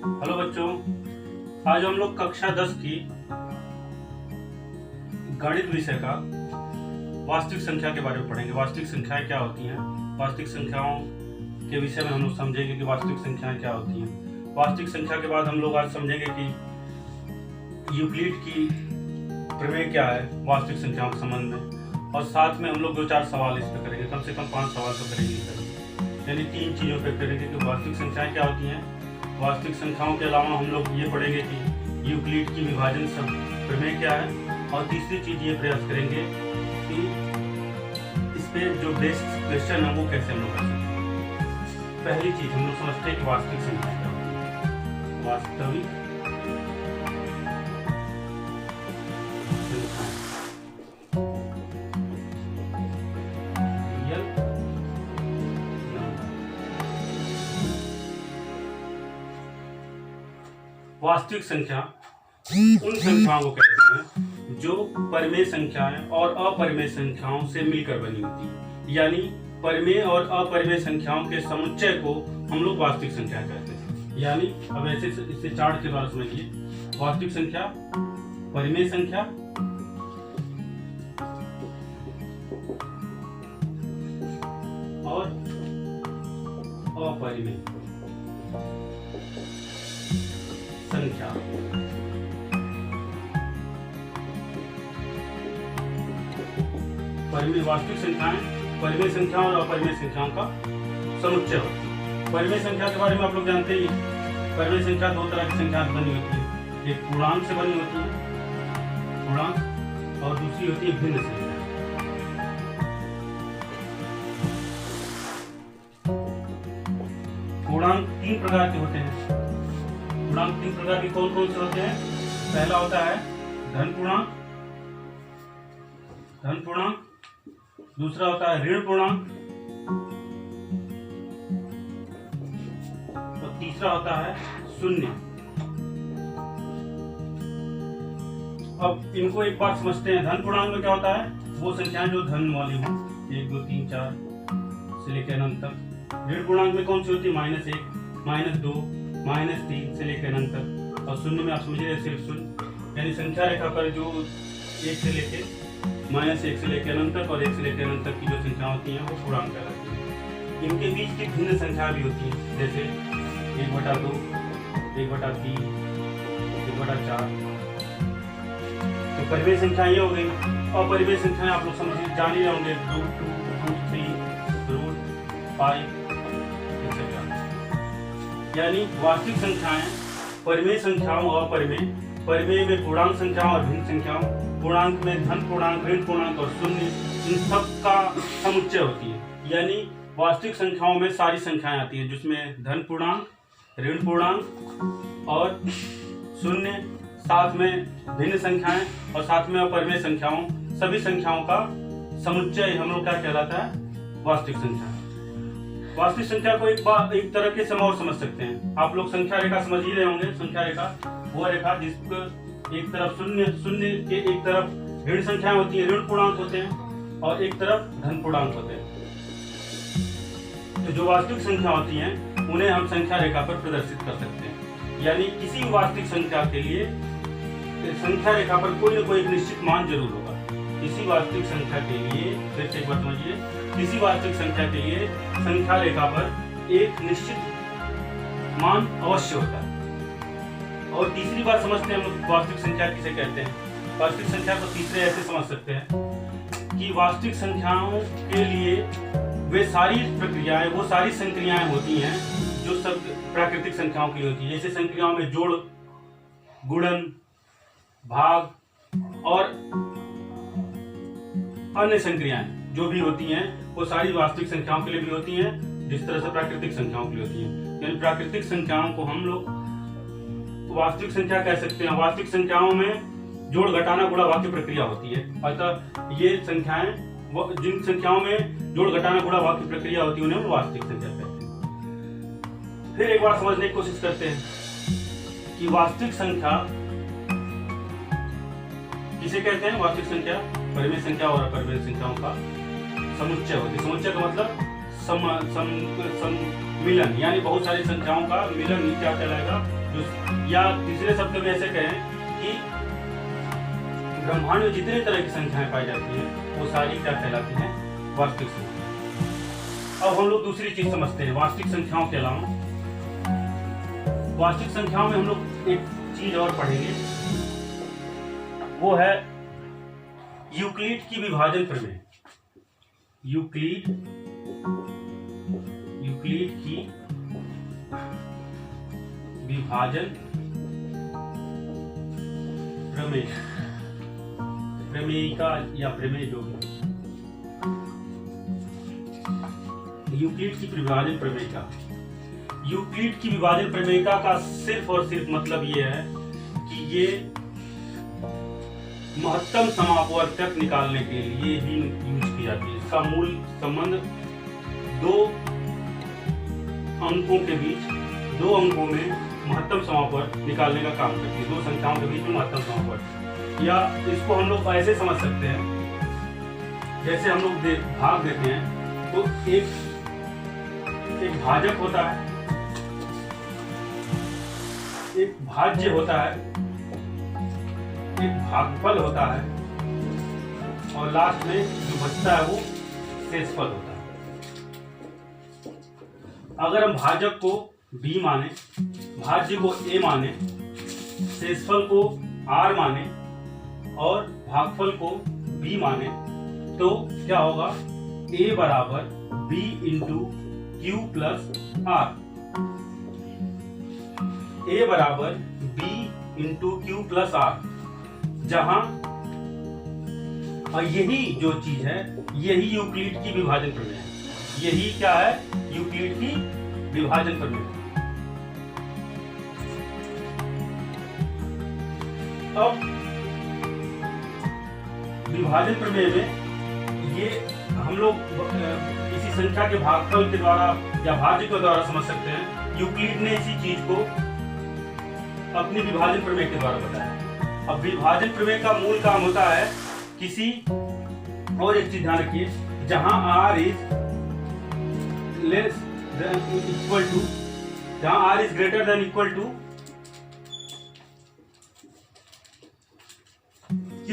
Hello बच्चों, आज हम लोग कक्षा 10 की गणित विषय का वास्तविक संख्या के बारे में पढ़ेंगे। वास्तविक संख्याएं क्या होती हैं, वास्तविक संख्याओं के विषय में हम लोग समझेंगे कि वास्तविक संख्याएं क्या होती हैं। वास्तविक संख्या के बाद हम लोग आज समझेंगे कि यूक्लिड की प्रमेय क्या है वास्तविक संख्याओं के संबंध में, और साथ में हम लोग 2-4 सवाल इस पर करेंगे, कम से कम 5 सवाल तो करेंगे। यानी 3 चीज़ों पर करेंगे कि वास्तविक संख्याएं क्या होती हैं। वास्तविक संख्याओं के अलावा हम लोग ये पढ़ेंगे कि यूक्लिड की विभाजन प्रमेय क्या है, और तीसरी चीज़ ये प्रयास करेंगे कि इस पे जो बेसिक क्वेश्चन है वो कैसे हम लोग कर सकते हैं। पहली चीज़ हम लोग समझते हैं कि वास्तविक संख्या क्या होती है। वास्तविक वास्तविक संख्या उन संख्याओं को कहते हैं जो परिमेय संख्याएं और अपरिमेय संख्याओं से मिलकर बनी होती है। यानी परिमेय और अपरिमेय संख्याओं के समुच्चय को हम लोग वास्तविक संख्या कहते हैं। यानी अब ऐसे इसे चार्ट के द्वारा समझिए। वास्तविक संख्या, परिमेय संख्या और अपरिमेय संख्या। परिमेय वास्तविक संख्याएं परिमेय संख्याओं और अपरिमेय संख्याओं का समुच्चय होती है। परिमेय संख्या के बारे में आप लोग जानते ही, परिमेय संख्या 2 तरह की संख्या बनी होती है। एक पूर्णांक से बनी होती है, पूर्णांक, और दूसरी होती है भिन्न संख्या। पूर्णांक 3 प्रकार के होते हैं। पूर्णांक 3 प्रकार के कौन कौन से होते हैं? पहला होता है धन पूर्णांक, दूसरा होता है ऋण पूर्णांक, और तीसरा होता है शून्य। अब इनको एक बात समझते हैं। धन पूर्णांक में क्या होता है? वो संख्याएं जो धन वाली हों, 1, 2, 3, 4 से लेकर अनंत तक। ऋण पूर्णांक में कौन सी होती है? -1, -2, -3 से लेकर अनंत तक। और शून्य में आप समझिए सिर्फ शून्य, यानी संख्या रेखा पर जो 1 से लेकर -1 से लेकर अनंत तक और 1 से लेकर अनंत तक की जो संख्या होती हैं वो पूर्णांक कहलाती हैं। इनके बीच की भिन्न संख्या भी होती है, जैसे 1/2, 1/3, 1/4। तो परिमेय संख्या ये हो गई। और परिमेय संख्याएं आप लोग समझिए जान ही होंगे, √2, √3, √5 etc। यानी वास्तविक संख्याएं परिमेय संख्याओं और परिमेय में पूर्णांक संख्याओं और भिन्न संख्याओं, पूर्णांक में धन पूर्णांक, ऋण पूर्णांक और शून्य, इन सब का समुच्चय होती है। यानी वास्तविक संख्याओं में सारी संख्याएं आती हैं, जिसमें धन पूर्णांक, ऋण पूर्णांक और शून्य, साथ में भिन्न संख्याएं और साथ में अपरिमेय संख्याओं, सभी संख्याओं का समुच्चय हम लोग क्या कहलाता है? वास्तविक संख्या। वास्तविक संख्या को एक तरह के समय और समझ सकते हैं। आप लोग संख्या रेखा समझ ही रहे होंगे। संख्या रेखा वो रेखा जिसको एक तरफ शून्य के एक तरफ ऋण संख्याएं होती है, ऋण पूर्णांक होते हैं, और एक तरफ धन पूर्णांक होते हैं। तो जो वास्तविक संख्या होती हैं उन्हें हम संख्या रेखा पर प्रदर्शित कर सकते हैं। यानी किसी वास्तविक संख्या के लिए संख्या रेखा पर कोई न कोई एक निश्चित मान जरूर होगा। किसी वास्तविक संख्या के लिए, फिर से एक बार समझिए, किसी वास्तविक संख्या के लिए संख्या रेखा पर एक निश्चित मान अवश्य होता है। और तीसरी बात समझते हैं हम लोग वास्तविक संख्या किसे कहते हैं। वास्तविक संख्या को तीसरे ऐसे समझ सकते हैं कि वास्तविक संख्याओं के लिए वे सारी प्रक्रियाएं, वो सारी संक्रियाएं होती हैं जो सब प्राकृतिक संख्याओं के लिए होती है। जैसे संक्रियाओं में जोड़, गुणन, भाग और अन्य संक्रियाएं जो भी होती हैं वो सारी वास्तविक संख्याओं के लिए भी होती हैं, जिस तरह से प्राकृतिक संख्याओं के लिए होती हैं। यानी प्राकृतिक संख्याओं को हम लोग वास्तविक संख्या कह सकते हैं। वास्तविक संख्याओं में जोड़, घटाना, गुणा, भाग की प्रक्रिया होती है। अतः ये संख्याएं, जिन संख्याओं में जोड़, घटाना, गुणा, भाग की प्रक्रिया होती है, उन्हें वास्तविक संख्या कहते हैं। फिर एक बार समझने की कोशिश करते हैं कि वास्तविक संख्या किसे कहते हैं। वास्तविक संख्या परिमेय संख्या और अपरिमेय संख्याओं का समुच्चय होती है। समुच्चय का मतलब सम्मिलन, यानी बहुत सारी संख्याओं का मिलन ही क्या कहलाएगा, जो, या तीसरे शब्द में ऐसे कहें कि ब्रह्मांड में जितने तरह की संख्याएं पाई जाती हैं वो सारी क्या कहलाती हैं? वास्तविक संख्या। अब हम लोग दूसरी चीज समझते हैं वास्तविक संख्याओं के अलावा। वास्तविक संख्याओं में हम लोग एक चीज और पढ़ेंगे, वो है यूक्लिड की विभाजन प्रमेय। यूक्लिड की विभाजन प्रमेय, प्रमेयिका या प्रमेय जो है, यूक्लिड की विभाजन प्रमेयिका। यूक्लिड की विभाजन प्रमेयिका का सिर्फ और सिर्फ मतलब ये है कि ये महत्तम समापवर्तक निकालने के लिए ही यूज की जाती है। इसका मूल संबंध दो अंकों के बीच, दो अंकों में महत्तम समापवर्त निकालने का काम करती है। दो संख्याओं के बीच में महत्तम समापवर्त, या इसको हम लोग ऐसे समझ सकते हैं, जैसे हम लोग भाग देते हैं तो एक भाजक होता है, एक भाज्य होता है, एक भागफल होता है, और लास्ट में जो बचता है वो शेषफल होता है। अगर हम भाजक को b माने, भाज्य को a माने, शेषफल को r माने और भागफल को b माने, तो क्या होगा? a बराबर b into Q plus r। a बराबर b into Q plus r, जहां यही जो चीज है, यही यूक्लिड की विभाजन प्रमेय है। यही क्या है? यूक्लिड की विभाजन प्रमेय। अब विभाजन प्रमेय में ये हम लोग किसी संख्या के भागफल के द्वारा या भाज्य के द्वारा समझ सकते हैं। यूक्लिड ने इसी चीज को अपनी विभाजन प्रमेय के द्वारा बताया। अब विभाजन प्रमेय का मूल काम होता है किसी, और एक चीज ध्यान रखिए, जहां r is less than equal to, जहां r is greater than equal to q,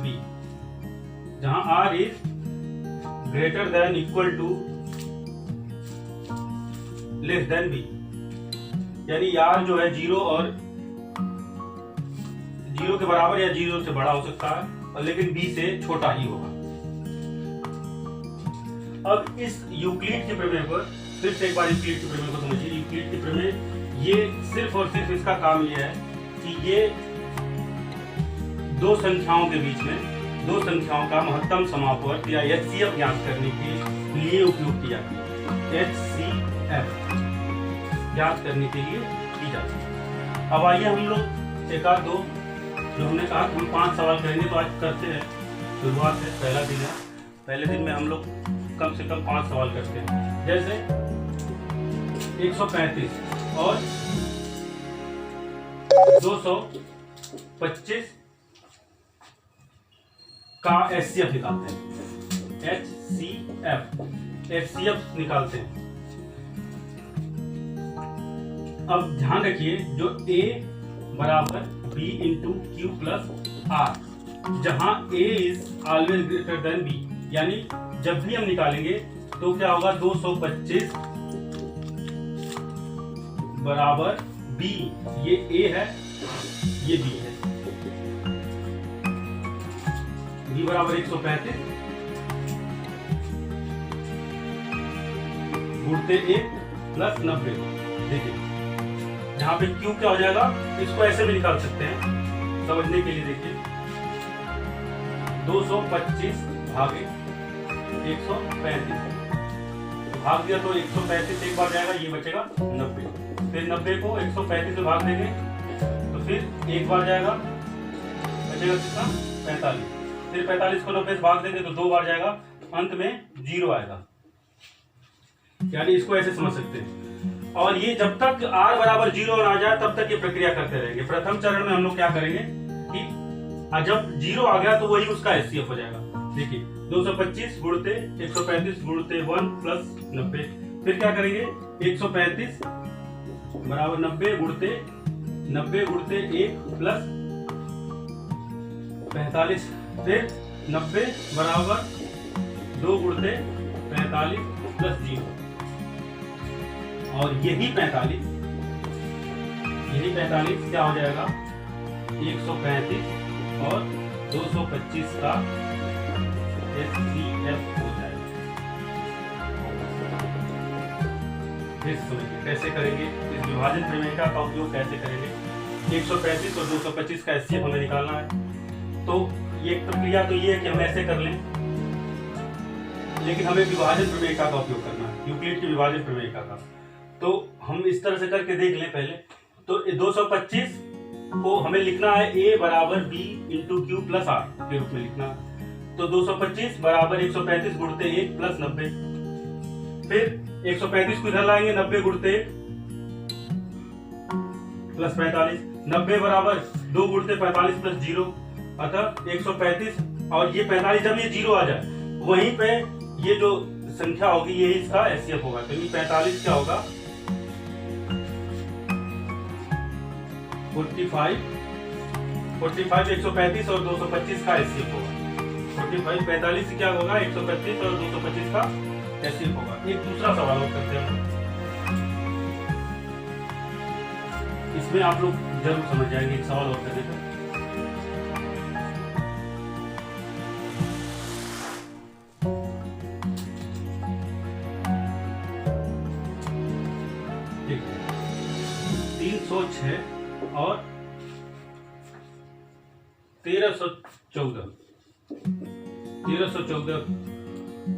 b, जहां r is greater than equal to less than b, यानी r जो है 0 और 0 के बराबर या 0 से बड़ा हो सकता है, और लेकिन b से छोटा ही होगा। अब इस यूक्लिड के प्रमेय पर फिर से एक बार यूक्लिड के प्रमेय को समझिए। यूक्लिड के प्रमेय ये सिर्फ और सिर्फ इसका काम ये है कि ये दो संख्याओं के बीच में, दो संख्याओं का महत्तम समापवर्त या HCF ज्ञात करने के लिए उपयोग की जाती है। HCF ज्ञात करने के लिए की जाती है। अब आइए हम लोग एक आध दो, जो हमने कहा कि हम 5 सवाल करेंगे, तो आज करते हैं। शुरुआत है, पहला दिन है। पहले दिन में हम लोग कम से कम 5 सवाल करते हैं। जैसे 135 और 225 का HCF निकालते हैं। HCF निकालते हैं। अब ध्यान रखिए, जो A बराबर B into Q plus R, जहां A is always greater than B, यानी जब भी हम निकालेंगे तो क्या होगा? 225 बराबर B, ये A है, ये B है। B बराबर 135 गुणते 1 प्लस 90। देखिए यहाँ पे Q क्या हो जाएगा, इसको ऐसे भी निकाल सकते हैं समझने के लिए। देखिए 225 भागे 135, भाग दिया तो 135 एक बार जाएगा, ये बचेगा 90। फिर 90 को 135 में भाग देंगे तो फिर एक बार जाएगा, बचेगा कितना? 45। फिर 45 को 90 से भाग देंगे तो 2 बार जाएगा, अंत में 0 आएगा। यानी इसको ऐसे समझ सकते हैं। और ये जब तक r बराबर 0 ना जाए तब तक ये प्रक्रिया करते रहेंगे। प्रथम चरण में हम लोग क्या करेंगे कि जब 0 आ गया तो वही उसका HCF हो जाएगा। देखिए 225 गुणते 135 गुणते 1 प्लस 90, फिर क्या करेंगे, 135 बराबर 90 गुणते 1 प्लस 45, फिर 90 बराबर 2 गुणते 45 प्लस 0, और यही 45 क्या हो जाएगा, 135 और 225 का SCF हो जाएगा। फिर समझिए कैसे करेंगे, इस विभाजन प्रमेय का उपयोग कैसे करेंगे। 135 और 225 का SCF हमें निकालना है। तो ये प्रक्रिया तो ये है कि हम ऐसे कर लें, लेकिन हमें विभाजन प्रमेय का उपयोग करना है, यूक्लिड के विभाजन प्रमेय का। तो हम इस तरह से करके देख लें पहले। तो 225 को हमें लिखना है a बराबर b into Q plus r के रूप में लिखना है। तो 225 बराबर 135 गुणते 1 प्लस 90, फिर 135 को इधर लाएंगे, 90 गुणते 1 प्लस 45, 90 बराबर 2 गुणते 45 प्लस 0, अतः 135 और ये 45 जब ये 0 आ जाए वहीं पे ये जो संख्या होगी ये इसका SCF होगा। तो ये 45 क्या होगा, 45 135 और 225 का SCF होगा। 45 से क्या होगा, 125 और 225 का SCF होगा। एक दूसरा सवाल और करते हैं, इसमें आप लोग जरूर समझ जाएंगे। एक सवाल और करने का, ठीक है, 306 और 1314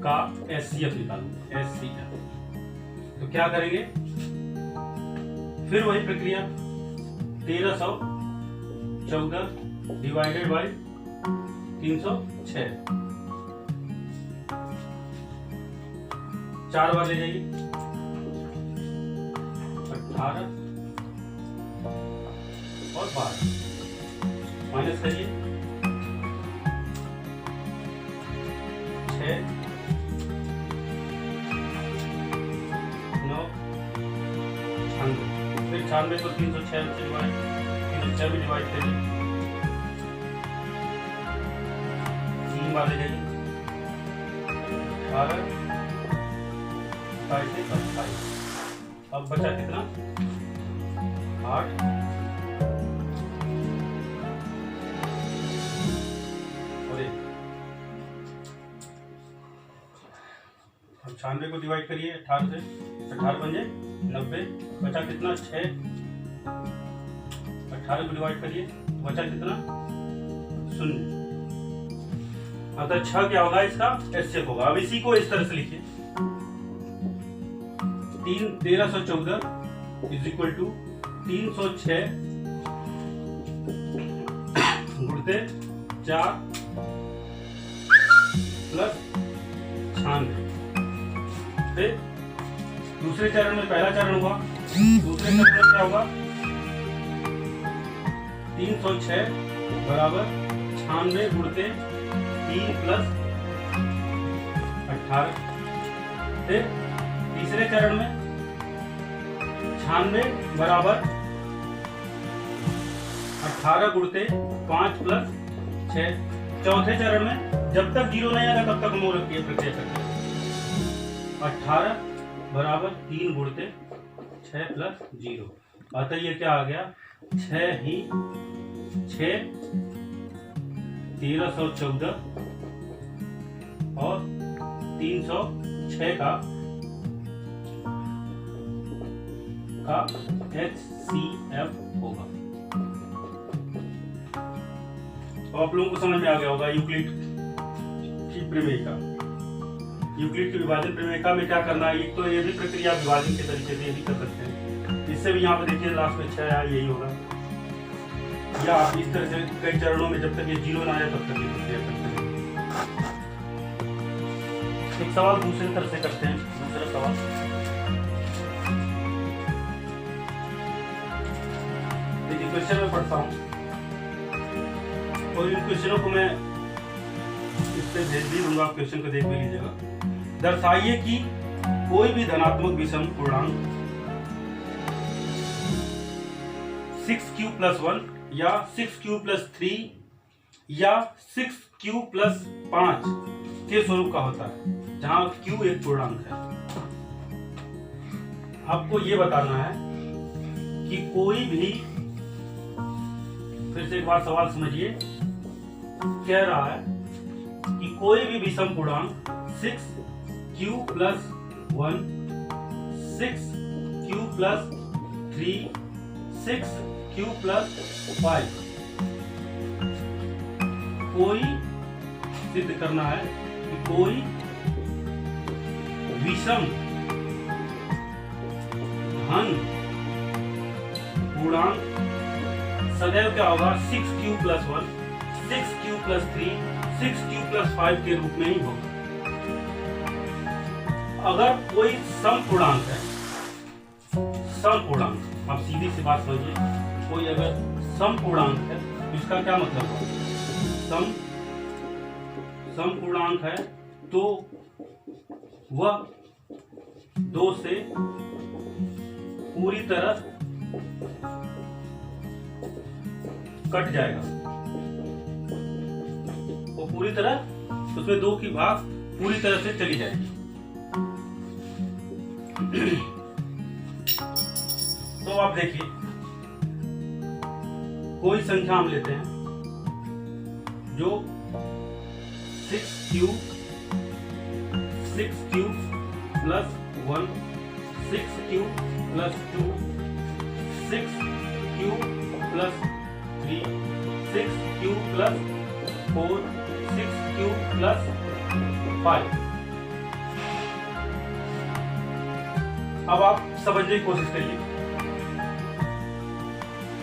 का SCF निकालो, SCF। तो क्या करेंगे, फिर वही प्रक्रिया, 1314 डिवाइडेड बाई 306, 4 बार ले जाइए, 18 और 12 माइनस करिए, 6 9 96, फिर 96 को 306 से डिवाइड, 306 में डिवाइड करिए, 3 बार ले जाइए, 18 27, अब बचा कितना, 8 और 1। अब 96 को डिवाइड करिए 18 से, 18 बन जाए 90, बचा कितना, 6, 18 को डिवाइड करिए, बचा कितना, 0। अतः 6 क्या होगा, इसका SCF होगा। अब इसी को इस तरह से लिखिए, 1314 इज इक्वल टू 306 गुणते 4 प्लस 96। फिर दूसरे चरण में पहला चरण हुआ, दूसरे चरण में क्या होगा, 306 बराबर 96 गुणते 3 प्लस 18। फिर तीसरे चरण में 96 बराबर 18 गुणते 5 प्लस 6। चौथे चरण में जब तक 0 नहीं आएगा तब तक हम ये प्रक्रिया करते हैं। 18 बराबर 3 गुणते 6 प्लस 0, अतः ये क्या आ गया, 6 1314 और 306 का HCF होगा। तो आप लोगों को समझ में आ गया होगा यूक्लिड की प्रमेय का। यूक्लिड के विभाजन प्रमेय का में क्या करना है, एक तो ये भी प्रक्रिया विभाजन के तरीके से ये भी कर सकते हैं। इससे भी यहाँ पे देखिए लास्ट में 6 आया, यही होगा। या आप इस तरह से कई चरणों में जब तक ये 0 ना आए तब तक ये प्रक्रिया करते हैं। एक सवाल दूसरी तरह से करते हैं। दूसरा सवाल, देखिए क्वेश्चन में पढ़ता हूँ और इन क्वेश्चनों को मैं इस पे भेज भी दूंगा, आप क्वेश्चन को देख भी लीजिएगा। दर्शाइए कि कोई भी धनात्मक विषम पूर्णांक 6q + 1 या 6q + 3 या 6q + 5 के स्वरूप का होता है, जहां q एक पूर्णांक है। आपको यह बताना है कि कोई भी, फिर से एक बार सवाल समझिए, कह रहा है कि कोई भी विषम पूर्णांक 6q + 1, 6q + 3, 6q + 5 कोई सिद्ध करना है कि कोई विषम धन पूर्णांक सदैव क्या होगा, 6q + 1, 6q + 3, 6q + 5 के रूप में ही होगा। अगर कोई सम पूर्णांक है, सम पूर्णांक, आप सीधी सी बात समझिए, कोई अगर सम पूर्णांक है तो इसका क्या मतलब हुआ, सम पूर्णांक है तो वह 2 से पूरी तरह कट जाएगा, वो पूरी तरह, उसमें 2 की भाग पूरी तरह से चली जाएगी। तो आप देखिए, कोई संख्या हम लेते हैं जो 6q + 1, 6q + 2, 6q + 3, 6q + 4, 6q + 5। अब आप समझने की कोशिश करिए।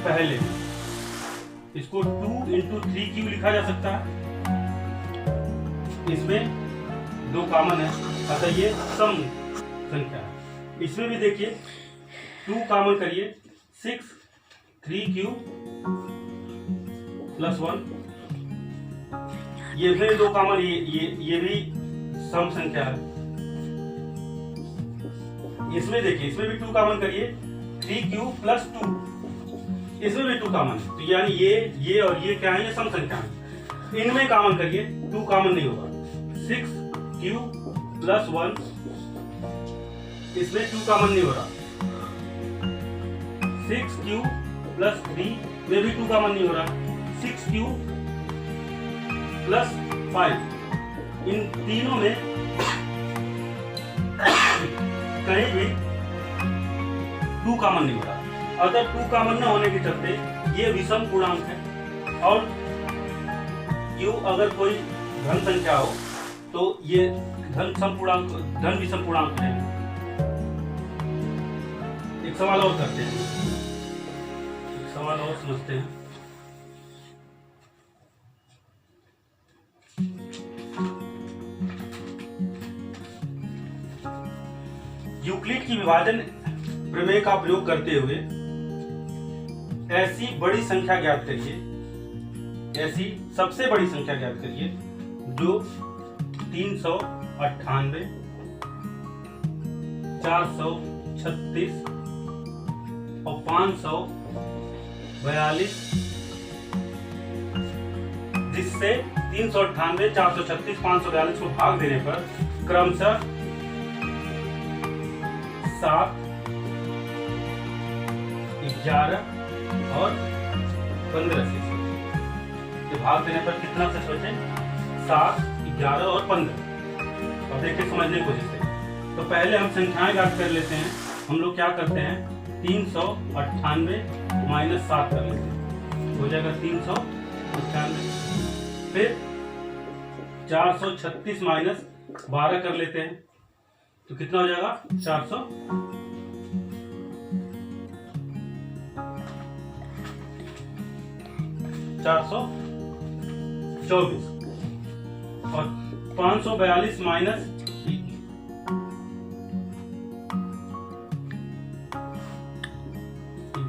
पहले इसको 2 × 3q लिखा जा सकता है, इसमें 2 कॉमन है, अतः ये सम संख्या है। इसमें भी देखिए 2 कॉमन करिए, 6, 3q + 1, ये भी 2 कॉमन, ये भी सम संख्या है। इसमें देखिए, इसमें भी 2 कॉमन करिए, 3q + 2, इसमें भी 2 कॉमन है, तो यानी ये और ये क्या है, ये सम संख्या है। इनमें कॉमन करिए, 2 कॉमन नहीं होगा, 6q + 1, इसमें 2 कॉमन नहीं हो रहा, 6q + 3 में भी 2 कॉमन नहीं हो रहा, 6q + 5, इन तीनों में कहीं भी 2 कॉमन नहीं हो रहा। अगर 2 कॉमन न होने के चलते ये विषम पूर्णांक है, और q अगर कोई धन संख्या हो तो ये धन विषम पूर्णांक है। एक सवाल और करते हैं, एक सवाल और समझते हैं। यूक्लिड की विभाजन प्रमेय का प्रयोग करते हुए ऐसी बड़ी संख्या ज्ञात करिए, ऐसी सबसे बड़ी संख्या ज्ञात करिए जो 398, 436 और 542, जिससे 398, 436, 542 को भाग देने पर क्रमशः 7, 11 और 15 से भाग देने पर कितना से सोचें, 7, 11 और 15। अब देखिए, समझने की कोशिश करें। तो पहले हम संख्याएं ज्ञात कर लेते हैं। हम लोग क्या करते हैं, 398 - 7 कर लेते हैं, हो जाएगा 398। फिर 436 - 12 कर लेते हैं, तो कितना हो जाएगा, 424। और 542 माइनस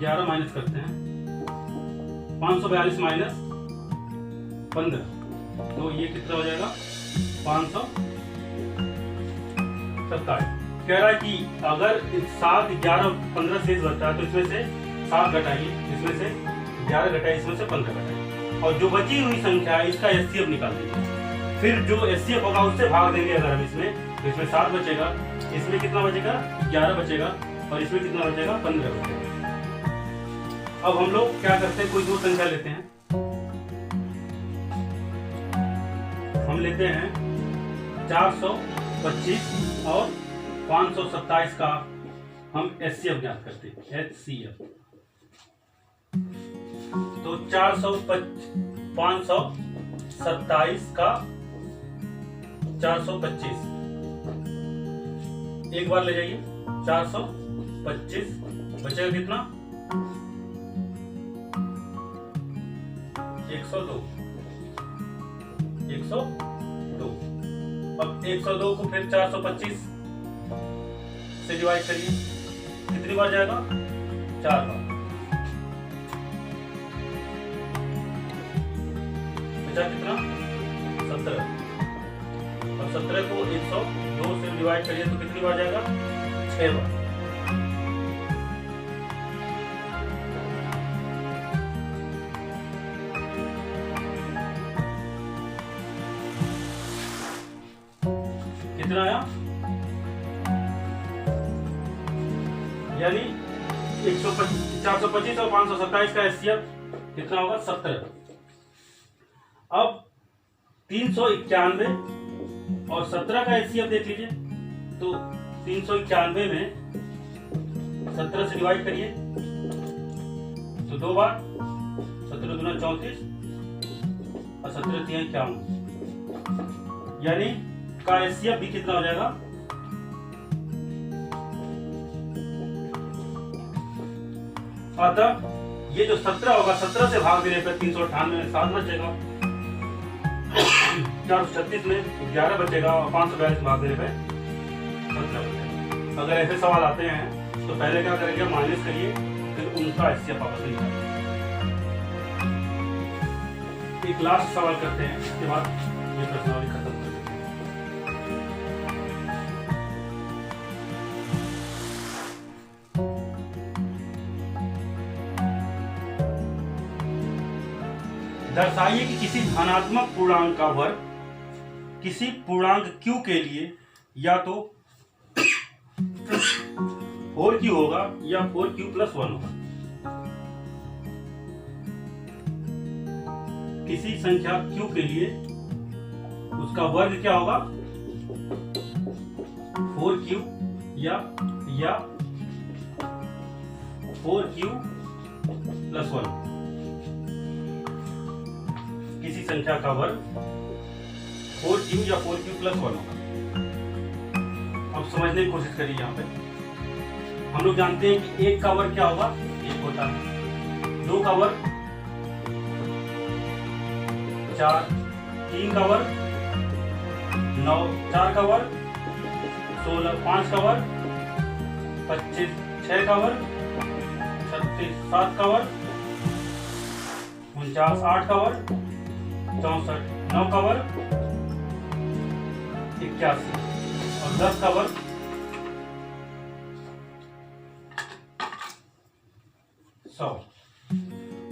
11 माइनस करते हैं, 542 माइनस 15, तो ये कितना हो जाएगा, 527। कह रहा है कि अगर 7, 11, 15 शेष बचता है तो इसमें से 7 घटाइए, इसमें से 11 घटाइए, इसमें से 15 घटाइए, और जो बची हुई संख्या है इसका एचसीएफ निकाल देंगे। फिर जो एचसीएफ होगा उससे भाग देंगे अगर हम इसमें, तो इसमें 7 बचेगा, इसमें कितना बचेगा 11 बचेगा, और इसमें कितना बचेगा 15 बचेगा। अब हम लोग क्या करते हैं, कोई दो संख्या लेते हैं। हम लेते हैं 425 और 527 का हम एचसीएफ ज्ञात करते हैं, एचसीएफ। तो 527 का 425 एक बार ले जाइए, 425 बचेगा कितना 102। अब 102 को फिर 425 से डिवाइड करिए, कितनी बार जाएगा 4 बार, बचा कितना 17। अब 17 को 102 से डिवाइड करिए तो कितनी बार जाएगा 6 बार। कितना आया, यानी 425 और 527 का एचसीएफ कितना होगा 17। अब 391 और 17 का एचसीएफ देख लीजिए, तो 391 में 17 से डिवाइड करिए तो 2 बार, 17 दूना 34 और 17 3 51, यानी का एचसीएफ भी कितना हो जाएगा अतः ये जो 17 होगा, 17 से भाग देने पर 398 में 7 बचेगा, 436 में 11 बचेगा, और 542 भाग देने पर 17 बचेगा। अगर ऐसे सवाल आते हैं तो पहले क्या करेंगे, माइनस करिए, फिर उनका एचसीएफ वापस निकालिए। एक लास्ट सवाल करते हैं, इसके बाद ये प्रश्नावली खत्म कर देते हैं। दर्शाइए कि किसी धनात्मक पूर्णांक का वर्ग किसी पूर्णांक q के लिए या तो 4q होगा या 4q+1 होगा। किसी संख्या q के लिए उसका वर्ग क्या होगा 4q या 4q+1। किसी संख्या का वर्ग 4q या 4q+1 होगा। अब समझने की कोशिश करिए। यहाँ पे हम लोग जानते हैं कि 1 का वर्ग क्या होगा, 1 होता है। 2 का वर्ग 4, 3 का वर्ग 9, 4 का वर्ग 16, 5 का वर्ग 25, 6 का वर्ग 36, 7 का वर्ग 49, 8 का वर्ग 64, 9 का वर्ग 81 और 10 का वर्ग 100।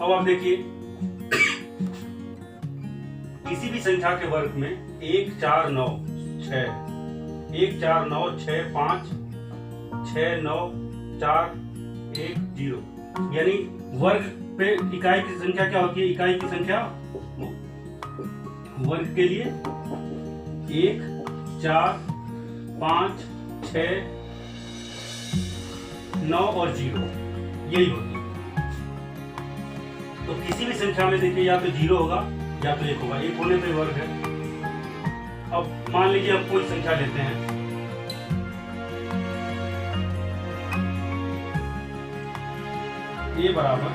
अब आप देखिए, किसी भी संख्या के वर्ग में 1, 4, 9, 6, 1, 4, 9, 6, 5, 6, 9, 4, 1, 0, यानी वर्ग पे इकाई की संख्या क्या होती है, इकाई की संख्या वर्ग के लिए 1, 4, 5, 6, 9 और 0 यही होती है। तो किसी भी संख्या में देखिए या तो 0 होगा या तो 1 होगा, 1 होने पे वर्ग है। अब मान लीजिए हम कोई संख्या लेते हैं, a बराबर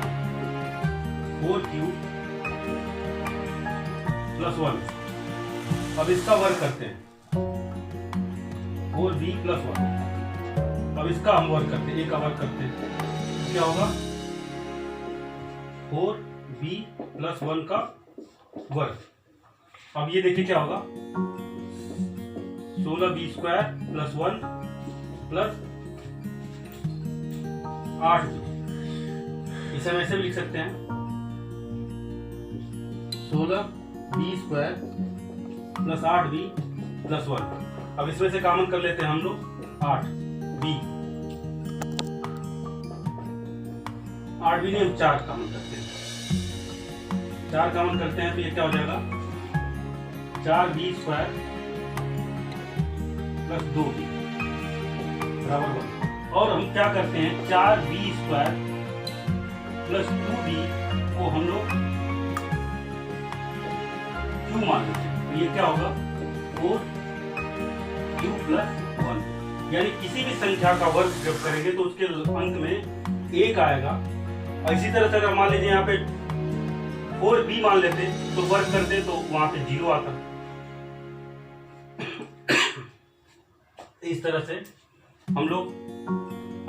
4q+1। अब इसका वर्ग करते हैं 4b+1। अब इसका हम वर्ग करते हैं, a का वर्ग करते हैं, क्या होगा 4b+1 का वर्ग। अब ये देखिए क्या होगा 16b² + 1 प्लस 8b, इसे हम ऐसे भी लिख सकते हैं 16b² प्लस 8b प्लस 1। अब इसमें से कॉमन कर लेते हैं हम लोग 8b नहीं, हम 4 कॉमन करते हैं, 4 कॉमन करते हैं तो ये क्या हो जाएगा 4b² प्लस 2b बराबर 1। और हम क्या करते हैं 4b² प्लस 2b को हम लोग q मान लेते हैं, तो ये क्या होगा 4q प्लस 1। यानी किसी भी संख्या का वर्ग जब करेंगे तो उसके अंत में 1 आएगा। और इसी तरह से अगर मान लीजिए यहाँ पे 4b मान लेते तो वर्ग करते तो वहां पे 0 आता। इस तरह से हम लोग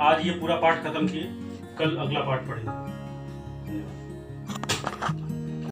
आज ये पूरा पाठ खत्म किए, कल अगला पाठ पढ़ेंगे।